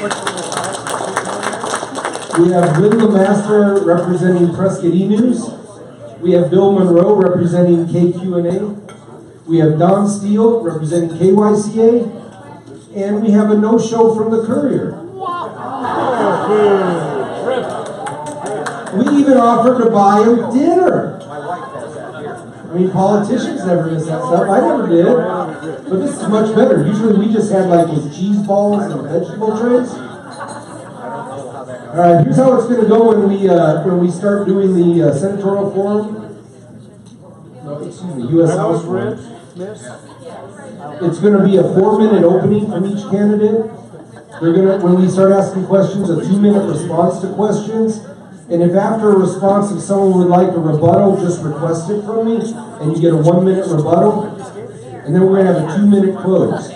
We have Lynn Lemaster representing Prescott E-News. We have Bill Monroe representing KQNA. We have Don Steele representing KYCA. And we have a no-show from the Courier. We even offered to buy him dinner. I mean, politicians never miss that stuff. I never did. But this is much better. Usually we just had like those cheese balls and vegetable trays. All right, here's how it's going to go when we start doing the senatorial forum. No, excuse me, U.S. House forum. It's going to be a 4-minute opening from each candidate. They're going to, when we start asking questions, a 2-minute response to questions. And if after a response, if someone would like a rebuttal, just request it from me, and you get a 1-minute rebuttal. And then we're going to have a 2-minute close.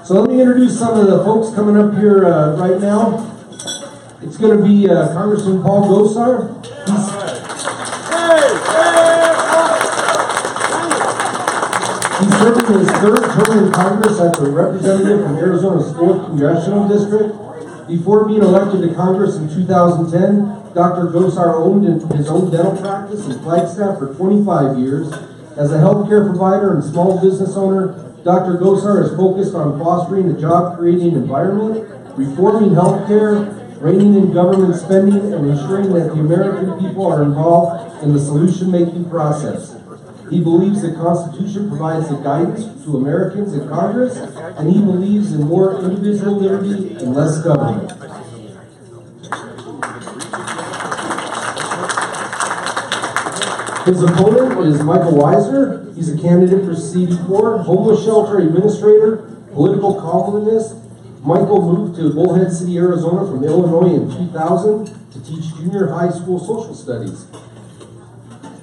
So let me introduce some of the folks coming up here right now. It's going to be Congressman Paul Gosar. He's serving his 3rd term in Congress as a representative from Arizona's 4th Congressional District. Before being elected to Congress in 2010, Dr. Gosar owned his own dental practice in Flagstaff for 25 years. As a healthcare provider and small business owner, Dr. Gosar is focused on fostering a job-creating environment, reforming healthcare, reining in government spending, and ensuring that the American people are involved in the solution-making process. He believes the Constitution provides the guidance to Americans in Congress, and he believes in more individual liberty and less government. His opponent is Mikel Weisser. He's a candidate for CD4, homeless shelter administrator, political columnist. Mikel moved to Bullhead City, Arizona from Illinois in 2000 to teach junior high school social studies.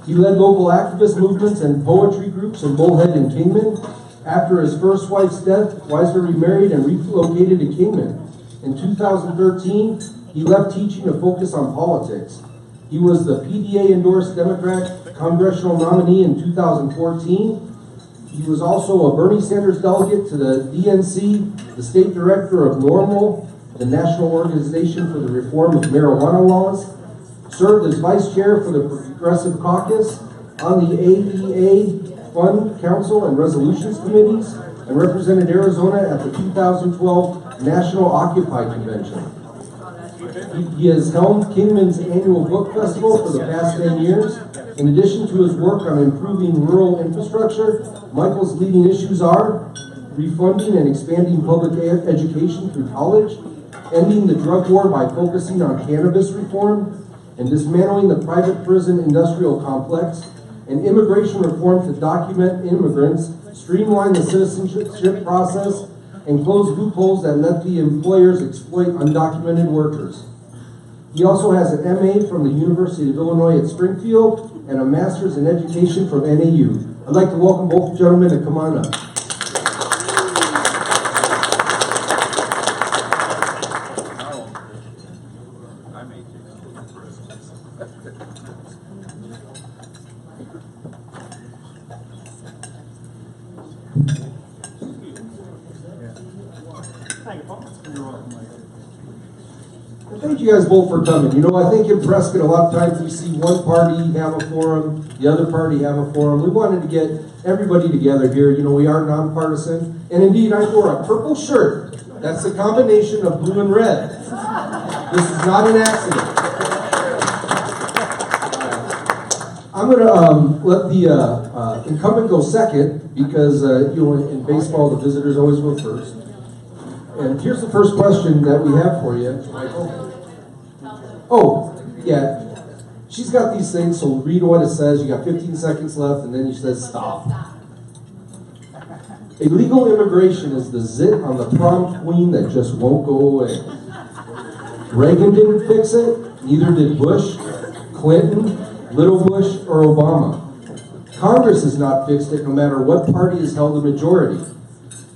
He led local activist movements and poetry groups in Bullhead and Kingman. After his first wife's death, Weisser remarried and relocated to Kingman. In 2013, he left teaching to focus on politics. He was the PDA-endorsed Democrat congressional nominee in 2014. He was also a Bernie Sanders delegate to the DNC, the state director of NORML, the National Organization for the Reform of Marijuana Laws, served as vice chair for the Progressive Caucus, on the AEA Fund Council and Resolutions Committees, and represented Arizona at the 2012 National Occupy Convention. He has helmed Kingman's annual book festival for the past 10 years. In addition to his work on improving rural infrastructure, Mikel's leading issues are refunding and expanding public education through college, ending the drug war by focusing on cannabis reform, and dismantling the private prison industrial complex, and immigration reform to document immigrants, streamline the citizenship process, and close loopholes that let the employers exploit undocumented workers. He also has an MA from the University of Illinois at Springfield and a master's in education from NAU. I'd like to welcome both gentlemen to come on up. Thank you guys both for coming. You know, I think in Prescott a lot of times we see one party have a forum, the other party have a forum. We wanted to get everybody together here. You know, we are nonpartisan. And indeed, I wore a purple shirt. That's a combination of blue and red. This is not an accident. I'm going to let the incumbent go second because, you know, in baseball, the visitors always go first. And here's the first question that we have for you, Michael. Oh, yeah. She's got these things, so read what it says. You got 15 seconds left, and then she says stop. Illegal immigration is the zit on the prom queen that just won't go away. Reagan didn't fix it, neither did Bush, Clinton, Little Bush, or Obama. Congress has not fixed it no matter what party has held the majority.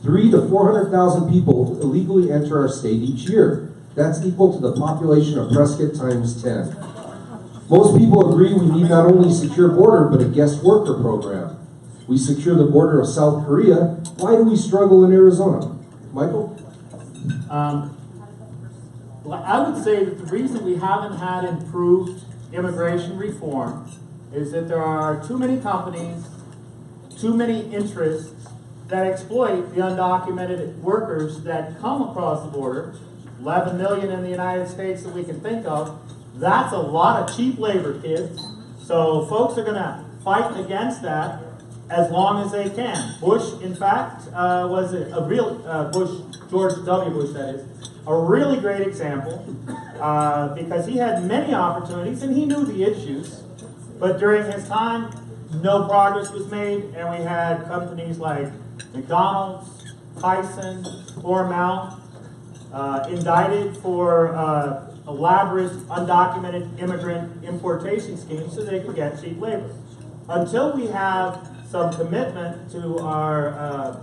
300,000 to 400,000 people illegally enter our state each year. That's equal to the population of Prescott times 10. Most people agree we need not only a secure border, but a guest worker program. We secure the border of South Korea. Why do we struggle in Arizona? Michael? I would say that the reason we haven't had improved immigration reform is that there are too many companies, too many interests that exploit the undocumented workers that come across the border. 11 million in the United States that we can think of. That's a lot of cheap labor, kids. So folks are going to fight against that as long as they can. Bush, in fact, was a real, George W. Bush, that is, a really great example because he had many opportunities and he knew the issues. But during his time, no progress was made, and we had companies like McDonald's, Tyson, Hormel, indicted for elaborate undocumented immigrant importation schemes so they could get cheap labor. Until we have some commitment to our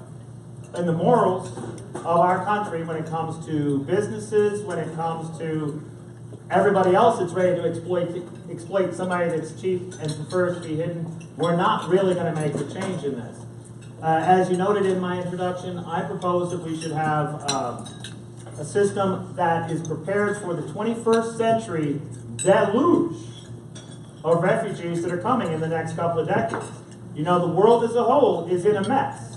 and the morals of our country when it comes to businesses, when it comes to everybody else that's ready to exploit somebody that's cheap and prefers to be hidden, we're not really going to make a change in this. As you noted in my introduction, I propose that we should have a system that is prepared for the 21st century deluge of refugees that are coming in the next couple of decades. You know, the world as a whole is in a mess.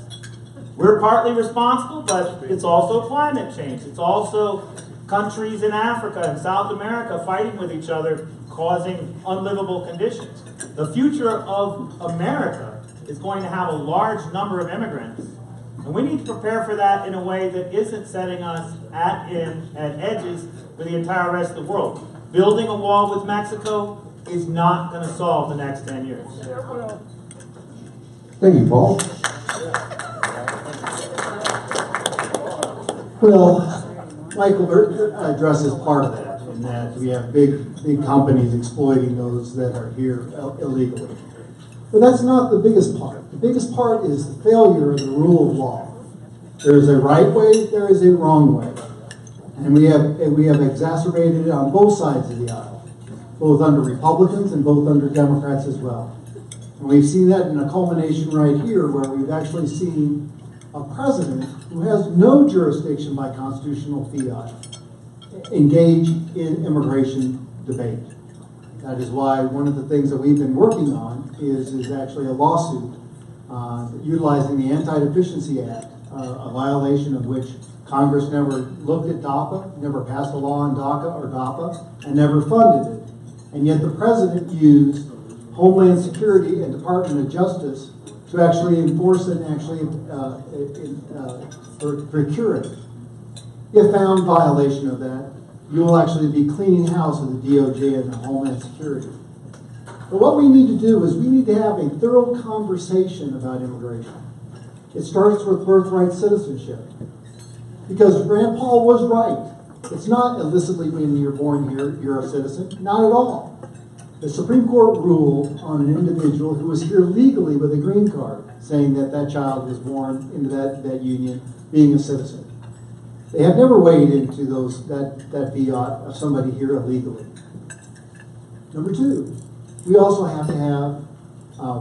We're partly responsible, but it's also climate change. It's also countries in Africa and South America fighting with each other, causing unlivable conditions. The future of America is going to have a large number of immigrants. And we need to prepare for that in a way that isn't setting us at edges with the entire rest of the world. Building a wall with Mexico is not going to solve the next 10 years. Thank you, Paul. Well, Michael addresses part of that, in that we have big companies exploiting those that are here illegally. But that's not the biggest part. The biggest part is the failure of the rule of law. There is a right way, there is a wrong way. And we have exacerbated it on both sides of the aisle, both under Republicans and both under Democrats as well. And we've seen that in a culmination right here, where we've actually seen a president who has no jurisdiction by constitutional fiat engage in immigration debate. That is why one of the things that we've been working on is actually a lawsuit utilizing the Anti-Deficiency Act, a violation of which Congress never looked at DAPA, never passed a law on DACA or DAPA, and never funded it. And yet the president used Homeland Security and Department of Justice to actually enforce it and actually procure it. If found violation of that, you will actually be cleaning house with the DOJ and the Homeland Security. But what we need to do is we need to have a thorough conversation about immigration. It starts with birthright citizenship. Because Rand Paul was right. It's not illicitly when you're born here, you're a citizen. Not at all. The Supreme Court ruled on an individual who was here legally with a green card, saying that that child was born into that union being a citizen. They have never weighed into that fiat of somebody here illegally. Number two, we also have to have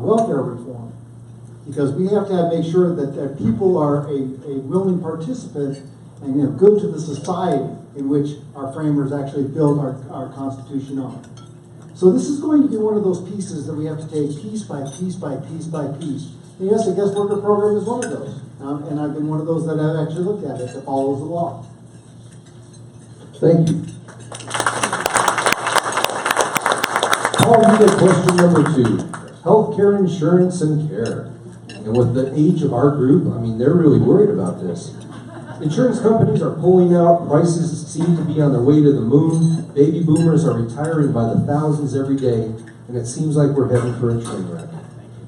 welfare reform, because we have to make sure that people are a willing participant and good to the society in which our framers actually built our Constitution on. So this is going to be one of those pieces that we have to take piece by piece by piece by piece. And yes, the guest worker program is one of those. And I've been one of those that have actually looked at it, that follows the law. Thank you. Paul, you get question number 2. Healthcare insurance and care. And with the age of our group, I mean, they're really worried about this. Insurance companies are pulling out, prices seem to be on their way to the moon, baby boomers are retiring by the thousands every day, and it seems like we're heading for a train wreck.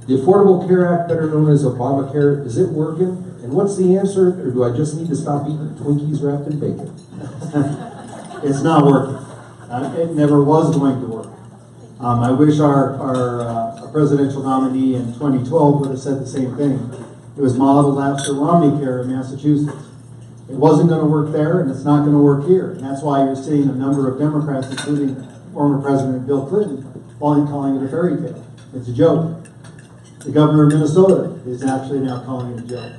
The Affordable Care Act, better known as Obamacare, is it working? And what's the answer? Or do I just need to stop eating Twinkies wrapped in bacon? It's not working. It never was going to work. I wish our presidential nominee in 2012 would have said the same thing. It was modeled after Romney Care in Massachusetts. It wasn't going to work there, and it's not going to work here. And that's why you're seeing a number of Democrats, including former President Bill Clinton, calling it a fairy tale. It's a joke. The governor of Minnesota is actually now calling it a joke.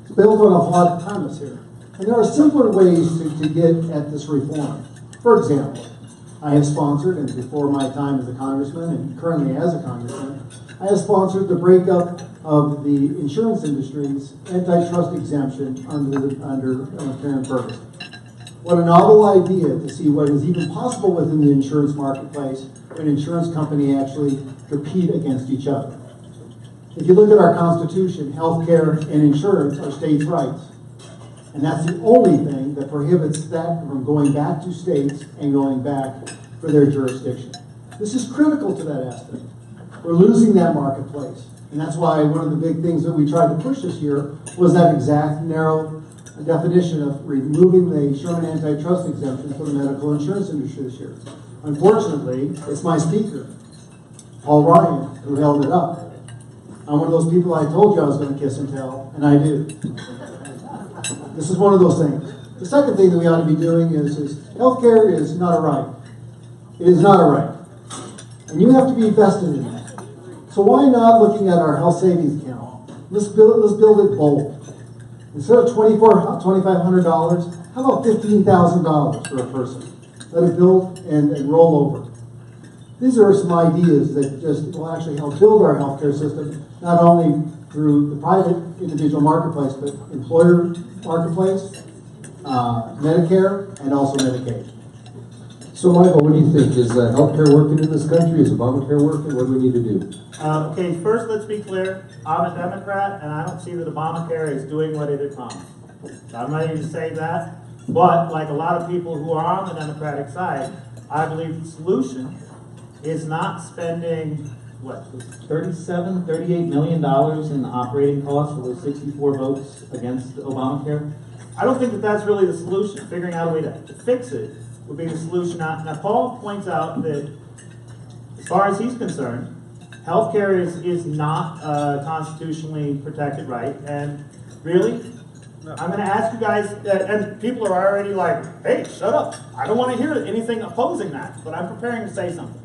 It's built on a flawed premise here. And there are simpler ways to get at this reform. For example, I have sponsored, and before my time as a congressman and currently as a congressman, I have sponsored the breakup of the insurance industry's antitrust exemption under Karen Ferguson. What a novel idea to see what is even possible within the insurance marketplace when insurance companies actually compete against each other. If you look at our Constitution, healthcare and insurance are states' rights. And that's the only thing that prohibits that from going back to states and going back for their jurisdiction. This is critical to that aspect. We're losing that marketplace. And that's why one of the big things that we tried to push this year was that exact narrow definition of removing the Sherman antitrust exemption for the medical insurance industry this year. Unfortunately, it's my speaker, Paul Ryan, who held it up. I'm one of those people I told you I was going to kiss and tell, and I do. This is one of those things. The second thing that we ought to be doing is healthcare is not a right. It is not a right. And you have to be vested in that. So why not looking at our health savings account? Let's build it bold. Instead of $2,500, how about $15,000 for a person? Let it build and roll over. These are some ideas that just will actually help build our healthcare system, not only through the private individual marketplace, but employer marketplace, Medicare, and also Medicaid. So Michael, what do you think? Is healthcare working in this country? Is Obamacare working? What do we need to do? Okay, first let's be clear. I'm a Democrat, and I don't see that Obamacare is doing what it had promised. I'm ready to say that. But like a lot of people who are on the Democratic side, I believe the solution is not spending, $38 million in operating costs for those 64 votes against Obamacare? I don't think that that's really the solution. Figuring out a way to fix it would be the solution. Now, Paul points out that as far as he's concerned, healthcare is not a constitutionally protected right. And really, I'm going to ask you guys, and people are already like, hey, shut up. I don't want to hear anything opposing that, but I'm preparing to say something.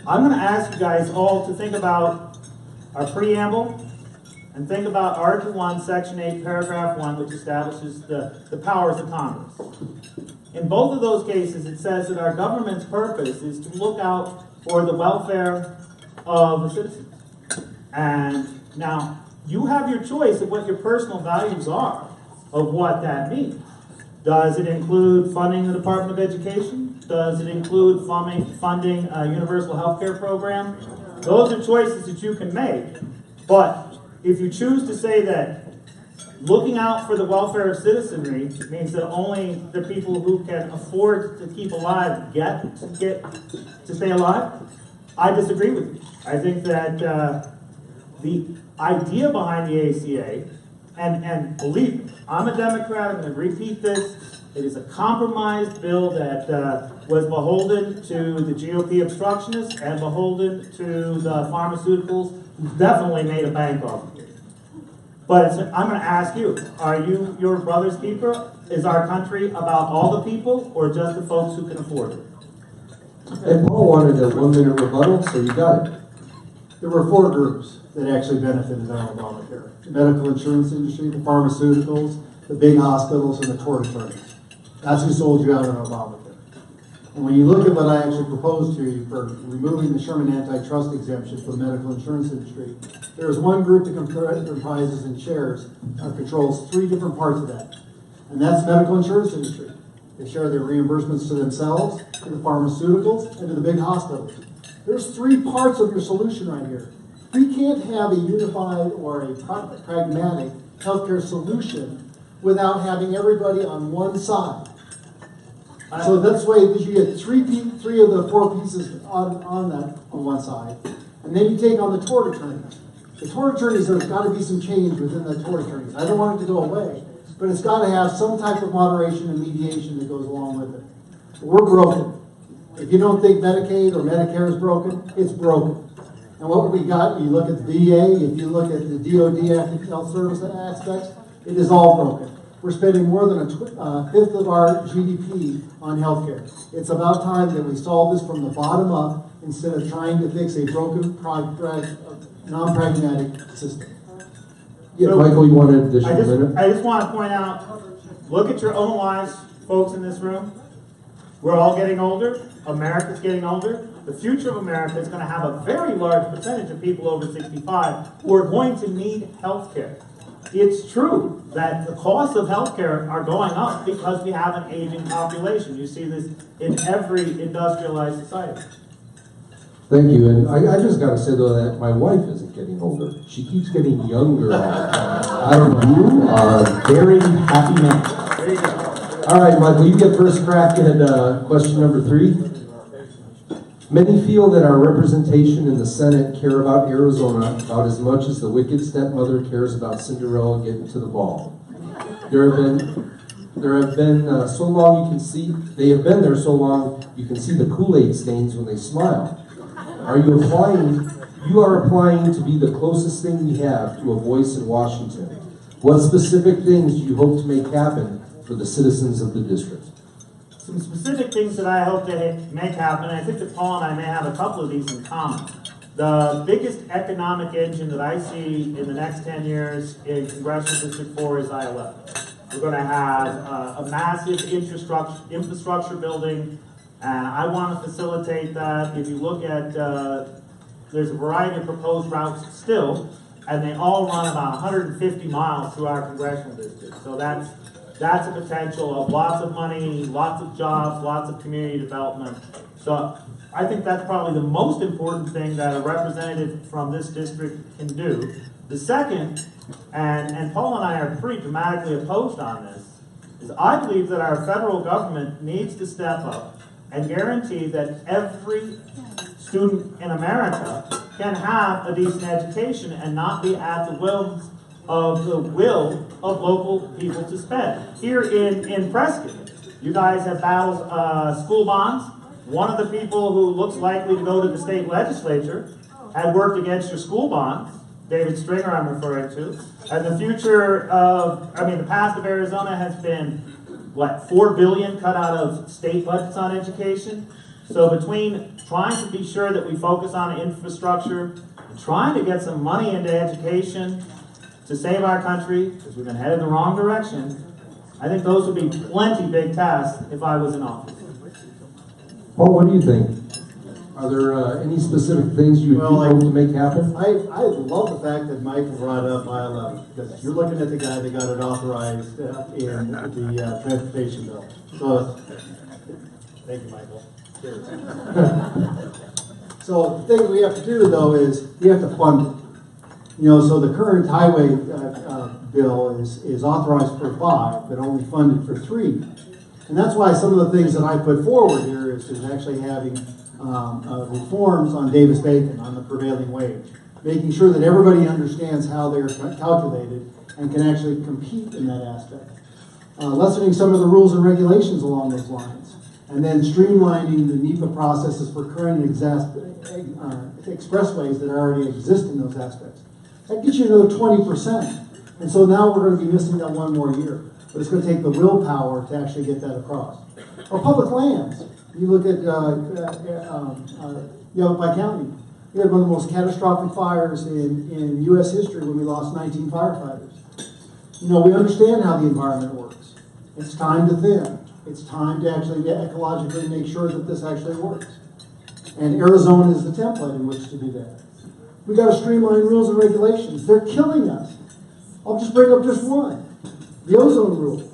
I'm going to ask you guys all to think about our preamble and think about Article 1, Section 8, Paragraph 1, which establishes the powers of Congress. In both of those cases, it says that our government's purpose is to look out for the welfare of the citizens. And now, you have your choice of what your personal values are of what that means. Does it include funding the Department of Education? Does it include funding a universal health care program? Those are choices that you can make. But if you choose to say that looking out for the welfare of citizenry means that only the people who can afford to keep alive get to stay alive, I disagree with you. I think that the idea behind the ACA, and believe me, I'm a Democrat, I'm going to repeat this, it is a compromised bill that was beholden to the GOP obstructionists and beholden to the pharmaceuticals who definitely made a bank off of it. But I'm going to ask you, are you your brother's keeper? Is our country about all the people or just the folks who can afford it? And Paul wanted a 1-minute rebuttal, so you got it. There were 4 groups that actually benefited on Obamacare. The medical insurance industry, the pharmaceuticals, the big hospitals, and the tort attorneys. That's who sold you out on Obamacare. And when you look at what I actually proposed to you for removing the Sherman antitrust exemption for the medical insurance industry, there is one group that comprises and shares or controls 3 different parts of that. And that's the medical insurance industry. They share their reimbursements to themselves, to the pharmaceuticals, and to the big hospitals. There's 3 parts of your solution right here. We can't have a unified or a pragmatic healthcare solution without having everybody on one side. So that's why you get 3 of the 4 pieces on one side. And then you take on the tort attorneys. The tort attorneys, there's got to be some change within the tort attorneys. I don't want it to go away, but it's got to have some type of moderation and mediation that goes along with it. We're broken. If you don't think Medicaid or Medicare is broken, it's broken. And what we got, you look at the VA, if you look at the DOD active health service aspects, it is all broken. We're spending more than a fifth of our GDP on healthcare. It's about time that we solve this from the bottom up instead of trying to fix a broken, non-pragmatic system. Yeah, So, Michael, you want an additional minute? I just want to point out, look at your own lives, folks in this room. We're all getting older. America's getting older. The future of America is going to have a very large percentage of people over 65 who are going to need health care. It's true that the costs of health care are going up because we have an aging population. You see this in every industrialized society. Thank you, and I just gotta say though that my wife isn't getting older. She keeps getting younger all the time. I don't know. You are a very happy man. There you go. All right, Michael, you get first crack at question number 3. Many feel that our representation in the Senate care about Arizona about as much as the wicked stepmother cares about Cinderella getting to the ball. There have been so long you can see, they have been there so long you can see the Kool-Aid stains when they smile. You are applying to be the closest thing we have to a voice in Washington. What specific things do you hope to make happen for the citizens of the district? Some specific things that I hope to make happen, and I think that Paul and I may have a couple of these in common. The biggest economic engine that I see in the next 10 years in Congressional District 4 is I-11. We're going to have a massive infrastructure building, and I want to facilitate that. If you look at, there's a variety of proposed routes still, and they all run about 150 miles through our congressional district. So that's a potential of lots of money, lots of jobs, lots of community development. So I think that's probably the most important thing that a representative from this district can do. The second, and Paul and I are pretty dramatically opposed on this, is I believe that our federal government needs to step up and guarantee that every student in America can have a decent education and not be at the will of local people to spend. Here in Prescott, you guys have battled school bonds. One of the people who looks likely to go to the state legislature had worked against your school bonds, David Stringer I'm referring to. And the the past of Arizona has been, what, $4 billion cut out of state budgets on education? So between trying to be sure that we focus on infrastructure, and trying to get some money into education, to save our country, because we've been headed in the wrong direction, I think those would be plenty big tasks if I was in office. Paul, what do you think? Are there any specific things you would hope to make happen? I love the fact that Michael brought up I-11, because you're looking at the guy that got it authorized in the transportation bill. So, thank you, Michael. Cheers. So the thing we have to do, though, is we have to fund it. So the current highway bill is authorized for 5, but only funded for 3. And that's why some of the things that I put forward here is actually having reforms on Davis-Bacon, on the prevailing wage, making sure that everybody understands how they're calculated and can actually compete in that aspect. Lessening some of the rules and regulations along those lines, and then streamlining the NEPA processes for current expressways that already exist in those aspects. That gets you another 20%. And so now we're going to be missing that one more year. But it's going to take the willpower to actually get that across. Or public lands. You look at Yavapai County. We had one of the most catastrophic fires in U.S. history when we lost 19 firefighters. We understand how the environment works. It's time to thin. It's time to actually ecologically make sure that this actually works. And Arizona is the template in which to do that. We've got to streamline rules and regulations. They're killing us. I'll just bring up just one. The ozone rule.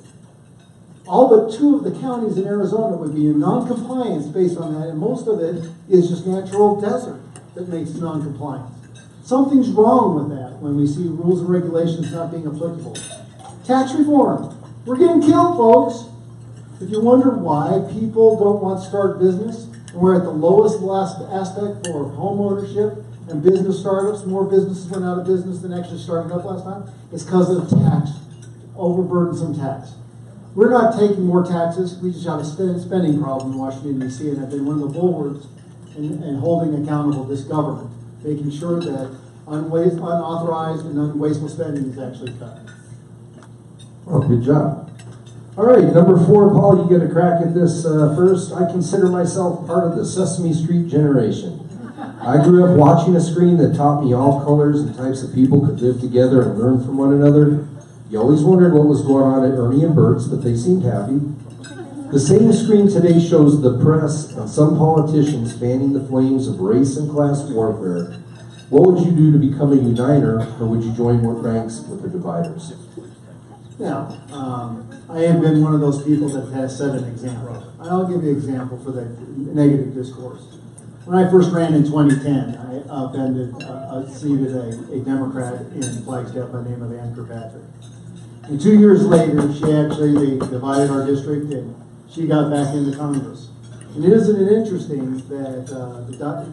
All but 2 of the counties in Arizona would be in non-compliance based on that, and most of it is just natural desert that makes non-compliance. Something's wrong with that when we see rules and regulations not being applicable. Tax reform. We're getting killed, folks. If you wonder why people don't want to start business, and we're at the lowest aspect for home ownership and business startups, more businesses went out of business than actually started up last time, it's because of tax, overburdensome tax. We're not taking more taxes, we just have a spending problem in Washington, D.C., and have been one of the bulwarks in holding accountable this government, making sure that unauthorized and unwasteful spending is actually cut. Well, good job. All right, number 4, Paul, you get a crack at this first. I consider myself part of the Sesame Street generation. I grew up watching a screen that taught me all colors and types of people could live together and learn from one another. You always wondered what was going on at Ernie and Bert's, but they seemed happy. The same screen today shows the press and some politicians fanning the flames of race and class warfare. What would you do to become a uniter, or would you join ranks with the dividers? Now, I have been one of those people that has set an example. I'll give you an example for the negative discourse. When I first ran in 2010, I seated a Democrat in Flagstaff by the name of Ann Kirkpatrick. And 2 years later, they divided our district and she got back into Congress. And isn't it interesting that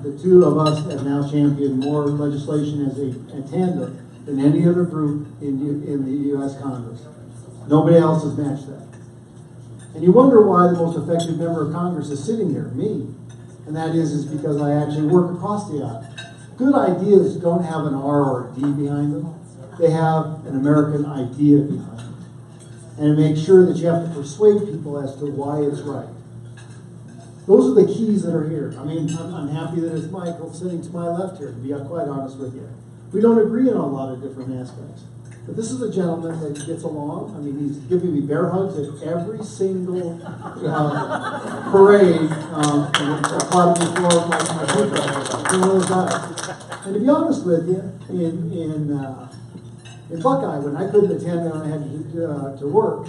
the two of us have now championed more legislation as a tandem than any other group in the U.S. Congress? Nobody else has matched that. And you wonder why the most effective member of Congress is sitting here, me. And that is because I actually work across the aisle. Good ideas don't have an R or a D behind them. They have an American idea behind them. And it makes sure that you have to persuade people as to why it's right. Those are the keys that are here. I mean, I'm happy that it's Michael sitting to my left here, to be quite honest with you. We don't agree on a lot of different aspects. But this is a gentleman that gets along. I mean, he's giving me bear hugs at every single parade. And applauding me for my people. And to be honest with you, in Buckeye, when I couldn't attend and I had to work,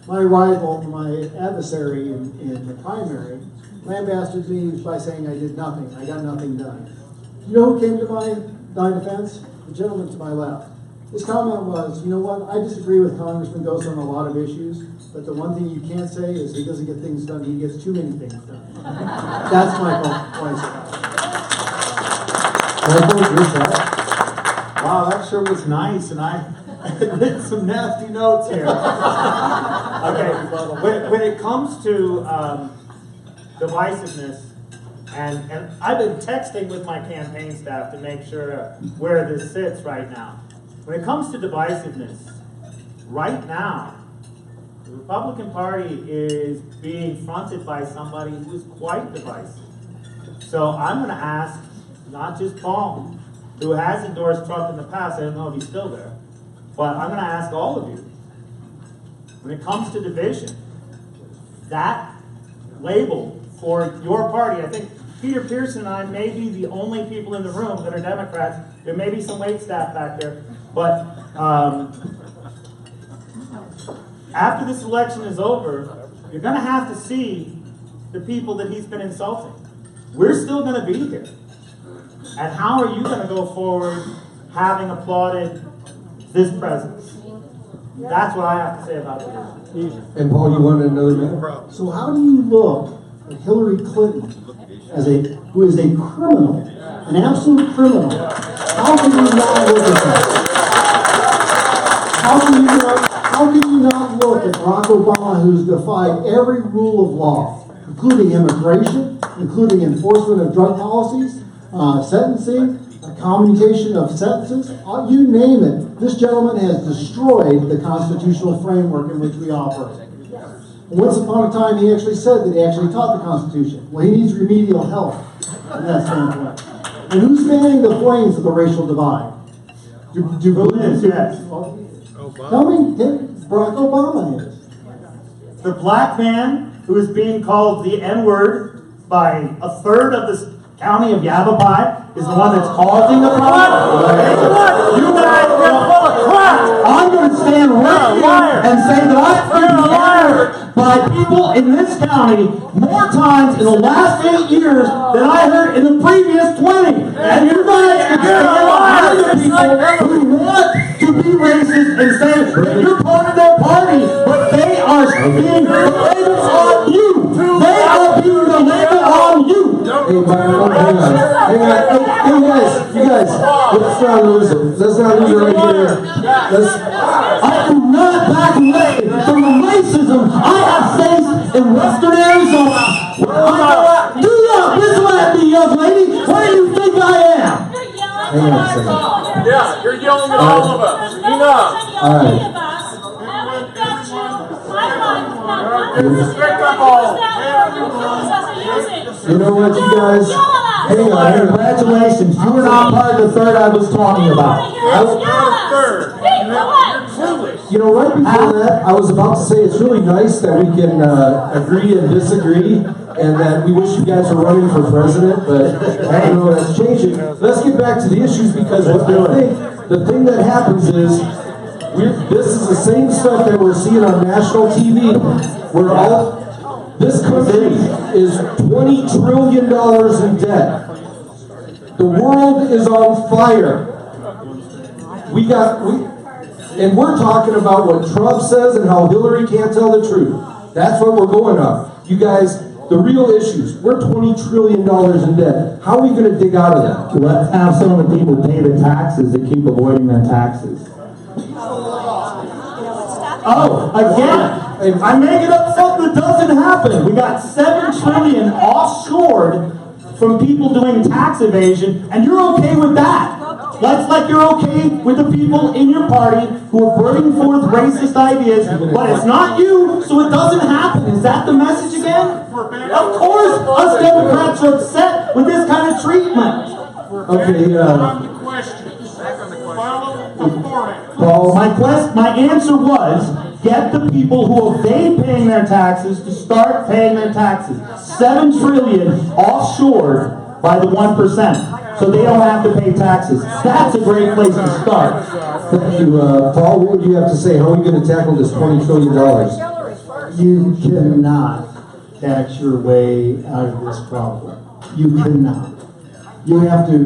my rival, my adversary in the primary, lambasted me by saying I did nothing. I got nothing done. You know who came to my defense? The gentleman to my left. His comment was, you know what, I disagree with Congressman Gosar on a lot of issues, but the one thing you can't say is he doesn't get things done, he gets too many things done. That's Mikel Weisser. Wow, that sure was nice, and I written some nasty notes here. Okay, when it comes to divisiveness, and I've been texting with my campaign staff to make sure where this sits right now. When it comes to divisiveness, right now, the Republican Party is being fronted by somebody who is quite divisive. So I'm going to ask, not just Paul, who has endorsed Trump in the past, I don't know if he's still there, but I'm going to ask all of you, when it comes to division, that label for your party, I think Peter Pearson and I may be the only people in the room that are Democrats. There may be some wait staff back there, but after this election is over, you're going to have to see the people that he's been insulting. We're still going to be here. And how are you going to go forward having applauded this presence? That's what I have to say about this. And Paul, you wanted another minute? So how do you look at Hillary Clinton who is a criminal, an absolute criminal? How can you not look at that? How can you not look at Barack Obama, who's defied every rule of law, including immigration, including enforcement of drug policies, sentencing, commutation of sentences, you name it. This gentleman has destroyed the constitutional framework in which we operate. Once upon a time, he actually said that he actually taught the Constitution. Well, he needs remedial help from that standpoint. And who's fanning the flames of the racial divide? Do you believe this? Yes. Tell me, Barack Obama is. The black man who is being called the N-word by a third of the county of Yavapai is the one that's causing the problem. You guys are full of crap. I'm going to stand right here and say that I've been fired by people in this county more times in the last 8 years than I heard in the previous 20. And you guys can stand behind the people who want to be racist and say that you're part of their party, but they are being the label on you. They are being the label on you. Hey, Michael, hang on. Hey, you guys, let's not lose it. Let's not lose it right here. I do not back away from the racism I have faced in Western Arizona. Do not listen at me, young lady. What do you think I am? Hang on a second. Yeah, you're yelling at all of us. Enough. All right. Disrespect our ball. You know what, you guys? Hang on. Congratulations, you were not part of the third I was talking about. Third. You know, right before that, I was about to say it's really nice that we can agree and disagree, and that we wish you guys were running for president, but I don't know, that's changing. Let's get back to the issues, because what I think, the thing that happens is, this is the same stuff that we're seeing on national TV, where this country is $20 trillion in debt. The world is on fire. And we're talking about what Trump says and how Hillary can't tell the truth. That's what we're going on. You guys, the real issues, we're $20 trillion in debt. How are we going to dig out of that? Let's have some of the people pay the taxes that keep avoiding their taxes. Oh, again, I'm making up something that doesn't happen. We got $7 trillion offshored from people doing tax evasion, and you're okay with that. That's like you're okay with the people in your party who are bringing forth racist ideas, but it's not you, so it doesn't happen. Is that the message again? Of course, us Democrats are upset with this kind of treatment. Okay, Paul, my answer was, get the people who evade paying their taxes to start paying their taxes. $7 trillion offshore by the 1%, so they don't have to pay taxes. That's a great place to start. thank you. Paul, what would you have to say? How are we going to tackle this $20 trillion? You cannot tax your way out of this problem. You cannot. You have to,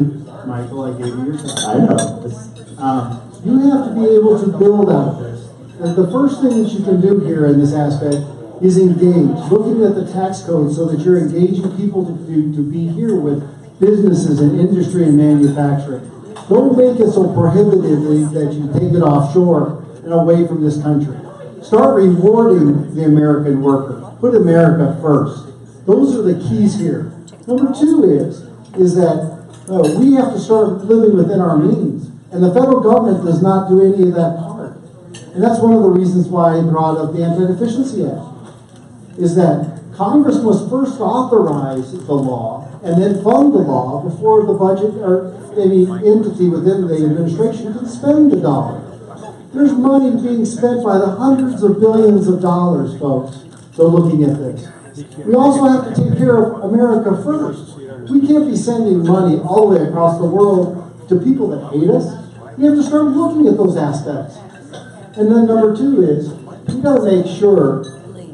Michael, I gave you your time. I know. You have to be able to build out of this. And the first thing that you can do here in this aspect is engage. Looking at the tax code so that you're engaging people to be here with businesses and industry and manufacturing. Don't make it so prohibitively that you take it offshore and away from this country. Start rewarding the American worker. Put America first. Those are the keys here. Number two is that we have to start living within our means. And the federal government does not do any of that part. And that's one of the reasons why I brought up the Anti-Deficiency Act, is that Congress must first authorize the law and then fund the law before the budget or any entity within the administration can spend the dollar. There's money being spent by the hundreds of billions of dollars, folks, so looking at this. We also have to take care of America first. We can't be sending money all the way across the world to people that hate us. We have to start looking at those aspects. And then number two is, we got to make sure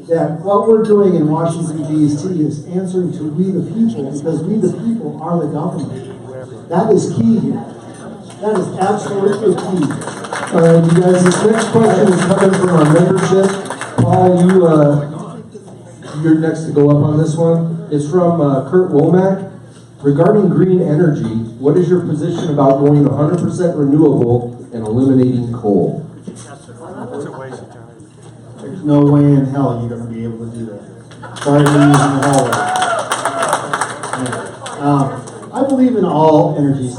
that what we're doing in Washington, D.C. is answering to we the people, because we the people are the government. That is key here. That is absolutely key. All right, you guys, this next question is coming from our membership. Paul, you're next to go up on this one. It's from Kurt Womack. Regarding green energy, what is your position about going 100% renewable and eliminating coal? There's no way in hell you're going to be able to do that. Sorry for using the hallway. I believe in all energy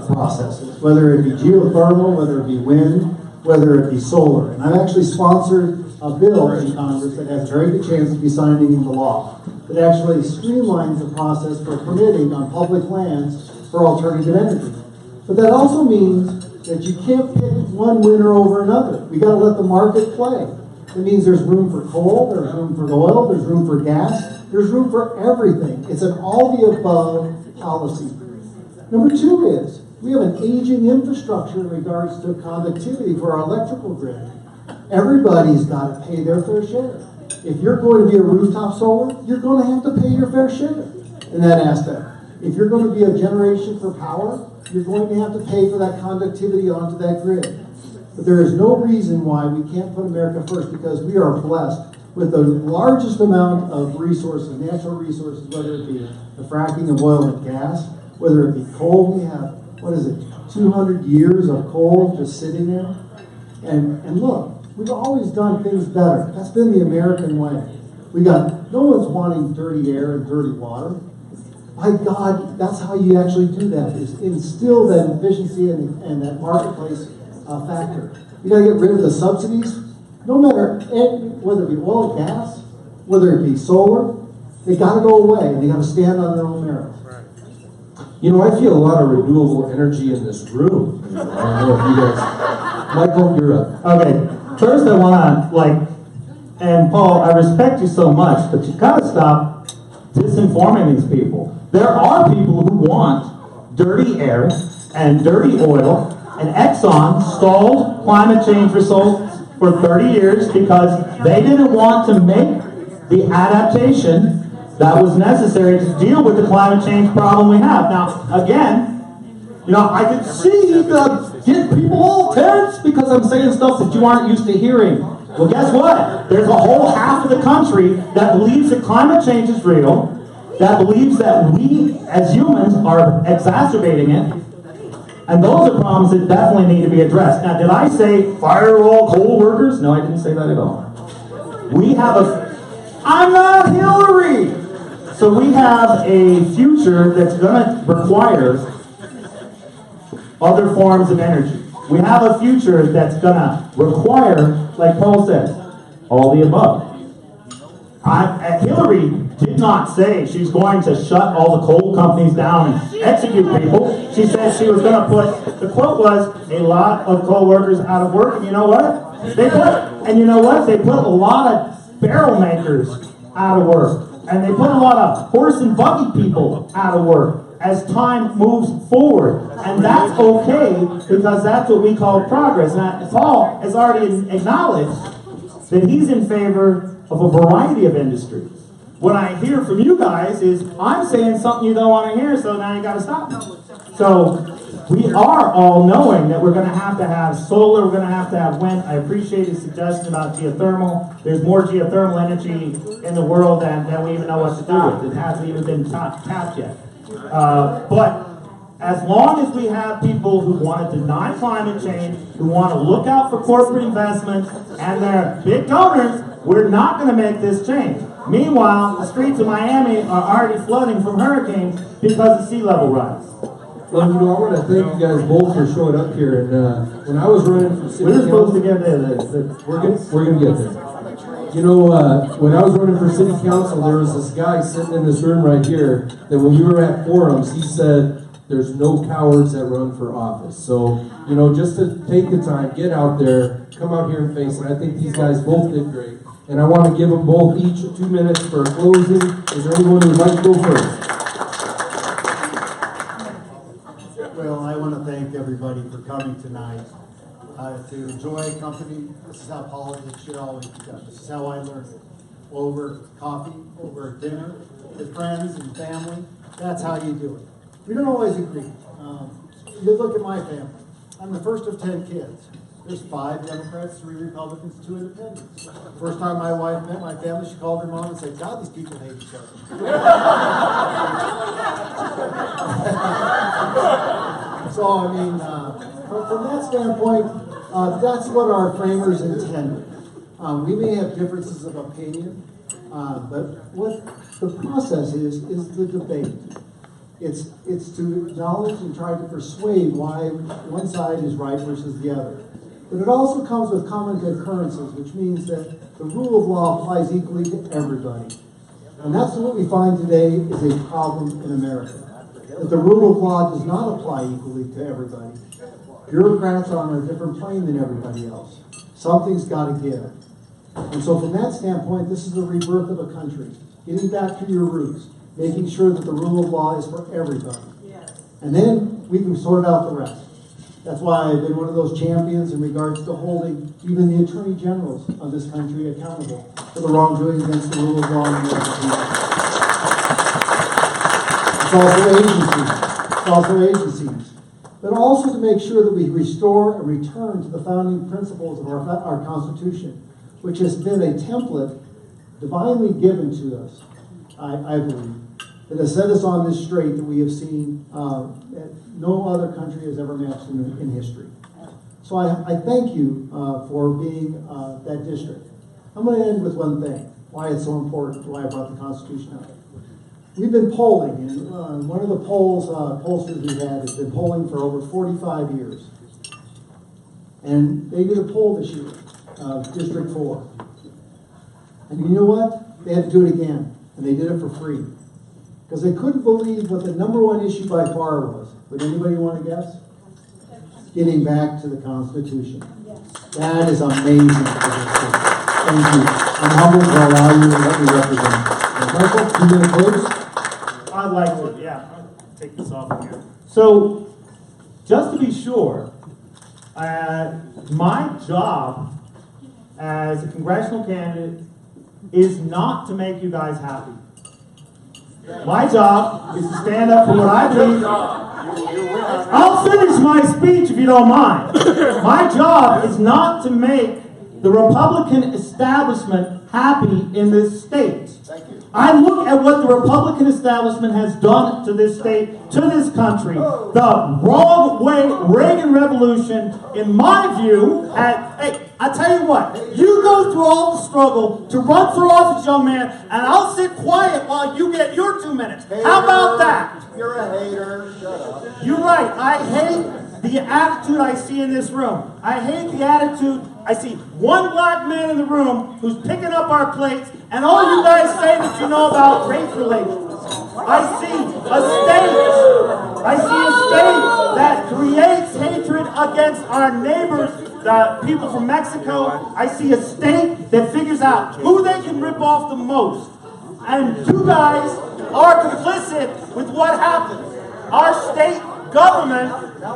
processes, whether it be geothermal, whether it be wind, whether it be solar. And I've actually sponsored a bill in Congress that has a very good chance to be signing into law that actually streamlines the process for permitting on public lands for alternative energy. But that also means that you can't pick one winner over another. We got to let the market play. It means there's room for coal, there's room for oil, there's room for gas, there's room for everything. It's an all-the-above policy. Number two is, we have an aging infrastructure in regards to conductivity for our electrical grid. Everybody's got to pay their fair share. If you're going to be a rooftop solar, you're going to have to pay your fair share in that aspect. If you're going to be a generation for power, you're going to have to pay for that conductivity onto that grid. But there is no reason why we can't put America first, because we are blessed with the largest amount of resources, natural resources, whether it be the fracking of oil and gas, whether it be coal. We have, 200 years of coal just sitting there. And look, we've always done things better. That's been the American way. No one's wanting dirty air and dirty water. My God, that's how you actually do that, is instill that efficiency and that marketplace factor. You got to get rid of the subsidies. No matter, whether it be oil, gas, whether it be solar, they got to go away, and they got to stand on their own merits. You know, I feel a lot of renewable energy in this room. I don't know if you guys, Michael, you're up. Okay, first I wanna, and Paul, I respect you so much, but you gotta stop disinforming these people. There are people who want dirty air and dirty oil, and Exxon stalled climate change results for 30 years because they didn't want to make the adaptation that was necessary to deal with the climate change problem we have. Now, again, I can see get people all tense because I'm saying stuff that you aren't used to hearing. Well, guess what? There's a whole half of the country that believes that climate change is real, that believes that we as humans are exacerbating it, and those are problems that definitely need to be addressed. Now, did I say fire all coal workers? No, I didn't say that at all. I'm not Hillary! So we have a future that's going to require other forms of energy. We have a future that's going to require, like Paul says, all the above. Hillary did not say she's going to shut all the coal companies down and execute people. She said she was going to put, the quote was, a lot of coal workers out of work. And you know what? They put a lot of barrel makers out of work. And they put a lot of horse and buggy people out of work as time moves forward. And that's okay because that's what we call progress. Now, Paul has already acknowledged that he's in favor of a variety of industries. What I hear from you guys is, I'm saying something you don't want to hear, so now you got to stop me. So we are all knowing that we're going to have solar, we're going to have wind. I appreciate his suggestion about geothermal. There's more geothermal energy in the world than we even know what to do with. It hasn't even been tapped yet. But as long as we have people who want to deny climate change, who want to look out for corporate investments, and they're big donors, we're not going to make this change. Meanwhile, the streets of Miami are already flooding from hurricanes because of sea level rise. Well, I want to thank you guys both for showing up here. And when I was running for city council, supposed to get there. We're gonna get there. When I was running for city council, there was this guy sitting in this room right here that when we were at forums, he said, "There's no cowards that run for office." So, just to take the time, get out there, come out here and face it. I think these guys both did great. And I want to give them both each 2 minutes for closing. Is there anyone who would like to go first? Well, I want to thank everybody for coming tonight to enjoy company. This is how politics should always be done. This is how I learned it. Over coffee, over dinner, with friends and family. That's how you do it. We don't always agree. You look at my family. I'm the first of 10 kids. There's 5 Democrats, 3 Republicans, 2 Independents. First time my wife met my family, she called her mom and said, "God, these people hate each other." So, from that standpoint, that's what our framers intended. We may have differences of opinion, but what the process is the debate. It's to acknowledge and try to persuade why one side is right versus the other. But it also comes with common concurrences, which means that the rule of law applies equally to everybody. And that's what we find today is a problem in America. That the rule of law does not apply equally to everybody. Bureaucrats are on a different plane than everybody else. Something's got to give. And so from that standpoint, this is the rebirth of a country. Getting back to your roots. Making sure that the rule of law is for everybody. And then we can sort out the rest. That's why I've been one of those champions in regards to holding even the attorney generals of this country accountable for the wrongdoing against the rule of law in America. It's also agencies. But also to make sure that we restore and return to the founding principles of our Constitution, which has been a template divinely given to us, I believe, that has set us on this straight that we have seen that no other country has ever matched in history. So I thank you for being that district. I'm going to end with one thing, why it's so important, why I brought the Constitution up. We've been polling, and one of the pollsters we had has been polling for over 45 years. And they did a poll this year, District 4. And you know what? They had to do it again, and they did it for free. because they couldn't believe what the number one issue by far was. Would anybody want to guess? Getting back to the Constitution. That is amazing for this state. Thank you. I'm humbled to allow you to let me represent. Michael, 2 minute close. I'd like to, yeah, take this off of here. So, just to be sure, my job as a congressional candidate is not to make you guys happy. My job is to stand up for what I believe. I'll finish my speech if you don't mind. My job is not to make the Republican establishment happy in this state. I look at what the Republican establishment has done to this state, to this country. The wrong way Reagan Revolution, in my view, hey, I tell you what, you go through all the struggle to run for office, young man, and I'll sit quiet while you get your 2 minutes. How about that? You're a hater. Shut up. You're right. I hate the attitude I see in this room. I hate the attitude. I see one black man in the room who's picking up our plates, and all you guys say that you know about race relations. I see a state that creates hatred against our neighbors, the people from Mexico. I see a state that figures out who they can rip off the most. And you guys are complicit with what happens. Our state government,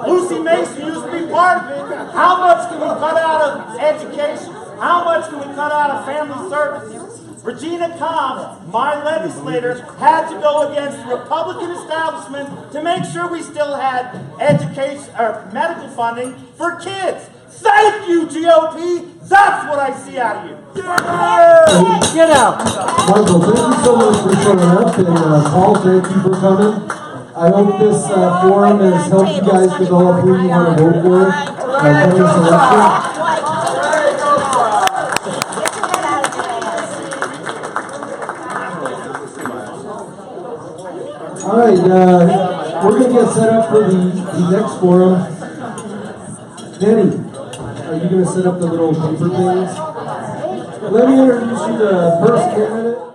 Lucy Mason used to be part of it. How much can we cut out of education? How much can we cut out of family services? Regina Cobb, my legislator, had to go against the Republican establishment to make sure we still had education or medical funding for kids. Thank you, GOP. That's what I see out of you. Get out. Michael, thank you so much for showing up, and Paul, thank you for coming. I hope this forum has helped you guys develop who you want to vote for for this election. All right, we're going to get set up for the next forum. Danny, are you going to set up the little paper things? Let me introduce you to the first candidate.